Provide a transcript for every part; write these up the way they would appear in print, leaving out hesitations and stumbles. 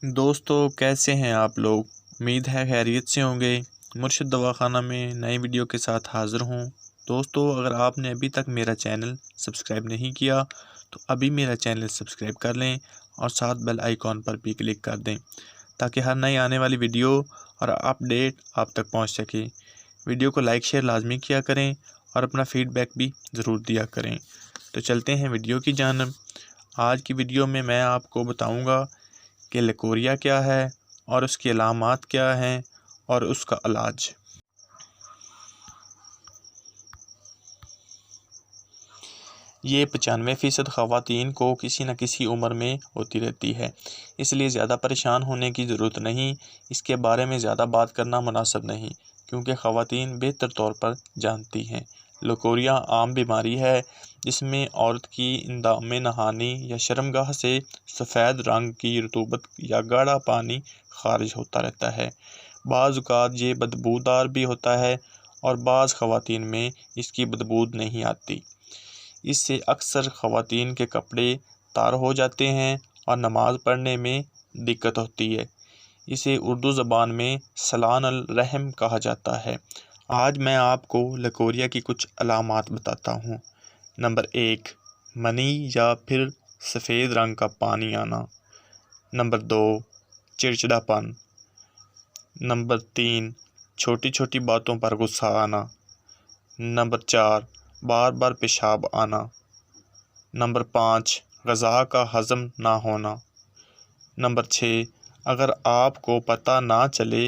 دوستو کیسے ہیں آپ لوگ؟ امید ہے خیریت سے ہوں گے۔ مرشد دواخانہ میں نئی ویڈیو کے ساتھ حاضر ہوں۔ دوستو اگر آپ نے ابھی تک میرا چینل سبسکرائب نہیں کیا تو ابھی میرا چینل سبسکرائب کر لیں اور ساتھ بیل آئیکن پر بھی کلک کر دیں تاکہ ہر نئی آنے والی ویڈیو اور اپڈیٹ آپ تک پہنچ سکے۔ ویڈیو کو لائک شیئر لازمی کیا کریں اور اپنا فیڈ بیک بھی ضرور دیا کریں۔ تو چلتے ہیں ویڈیو کی جانب۔ آج کی ویڈیو میں آپ کو بتاؤں گا کہ لکوریا کیا ہے اور اس کی علامات کیا ہیں اور اس کا علاج۔ یہ 95% خواتین کو کسی نہ کسی عمر میں ہوتی رہتی ہے، اس لیے زیادہ پریشان ہونے کی ضرورت نہیں۔ اس کے بارے میں زیادہ بات کرنا مناسب نہیں کیونکہ خواتین بہتر طور پر جانتی ہیں۔ لکوریا عام بیماری ہے جس میں عورت کی اندام نہانی یا شرمگاہ سے سفید رنگ کی رطوبت یا گاڑھا پانی خارج ہوتا رہتا ہے۔ بعض اوقات یہ بدبودار بھی ہوتا ہے اور بعض خواتین میں اس کی بدبو نہیں آتی۔ اس سے اکثر خواتین کے کپڑے تار ہو جاتے ہیں اور نماز پڑھنے میں دقت ہوتی ہے۔ اسے اردو زبان میں سلان الرحم کہا جاتا ہے۔ آج میں آپ کو لکوریا کی کچھ علامات بتاتا ہوں۔ نمبر 1، منی یا پھر سفید رنگ کا پانی آنا۔ نمبر 2، چڑچڑا پن۔ نمبر 3، چھوٹی چھوٹی باتوں پر غصہ آنا۔ نمبر 4، بار بار پیشاب آنا۔ نمبر 5، غذا کا ہضم نہ ہونا۔ نمبر 6، اگر آپ کو پتہ نہ چلے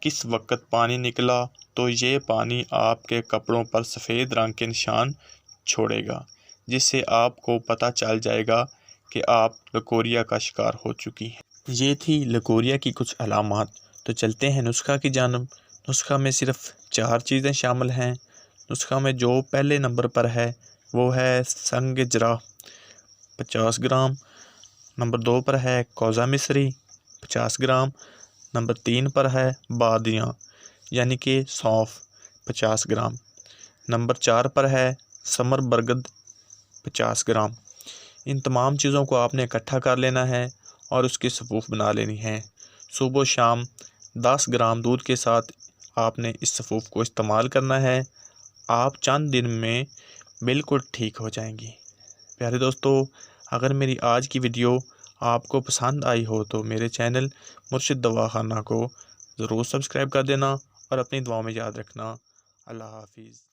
کس وقت پانی نکلا تو یہ پانی آپ کے کپڑوں پر سفید رنگ کے نشان چھوڑے گا، جس سے آپ کو پتہ چل جائے گا کہ آپ لکوریا کا شکار ہو چکی ہیں۔ یہ تھی لکوریا کی کچھ علامات۔ تو چلتے ہیں نسخہ کی جانب۔ نسخہ میں صرف 4 چیزیں شامل ہیں۔ نسخہ میں جو پہلے نمبر پر ہے وہ ہے سنگ جرہ 50 گرام۔ نمبر 2 پر ہے کوزہ مصری 50 گرام۔ نمبر 3 پر ہے بادیاں یعنی کہ سونف 50 گرام۔ نمبر 4 پر ہے ثمر برگد 50 گرام۔ ان تمام چیزوں کو آپ نے اکٹھا کر لینا ہے اور اس کی صفوف بنا لینی ہے۔ صبح و شام 10 گرام دودھ کے ساتھ آپ نے اس صفوف کو استعمال کرنا ہے۔ آپ چند دن میں بالکل ٹھیک ہو جائیں گی۔ پیارے دوستو، اگر میری آج کی ویڈیو آپ کو پسند آئی ہو تو میرے چینل مرشد دواخانہ کو ضرور سبسکرائب کر دینا اور اپنی دعاؤں میں یاد رکھنا۔ اللہ حافظ۔